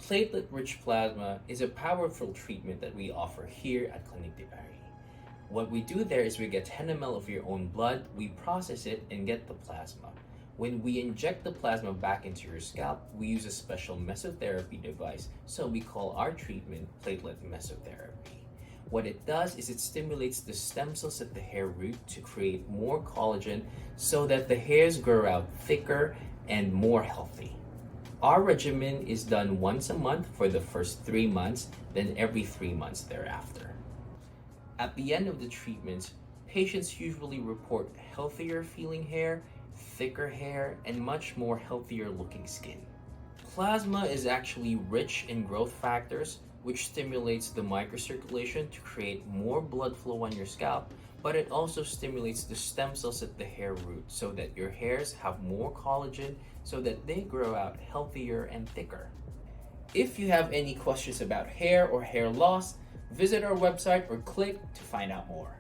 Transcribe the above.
Platelet Rich Plasma is a powerful treatment that we offer here at Clinique de Paris. What we do there is we get 10 ml of your own blood, we process it, and get the plasma. When we inject the plasma back into your scalp, we use a special mesotherapy device, so we call our treatment Platelet Mesotherapy. What it does is it stimulates the stem cells at the hair root to create more collagen so that the hairs grow out thicker and more healthy. Our regimen is done once a month for the first 3 months, then every 3 months thereafter. At the end of the treatments, patients usually report healthier feeling hair, thicker hair, and much more healthier looking skin. Plasma is actually rich in growth factors, which stimulates the microcirculation to create more blood flow on your scalp, but it also stimulates the stem cells at the hair root so that your hairs have more collagen so that they grow out healthier and thicker. If you have any questions about hair or hair loss, visit our website or click to find out more.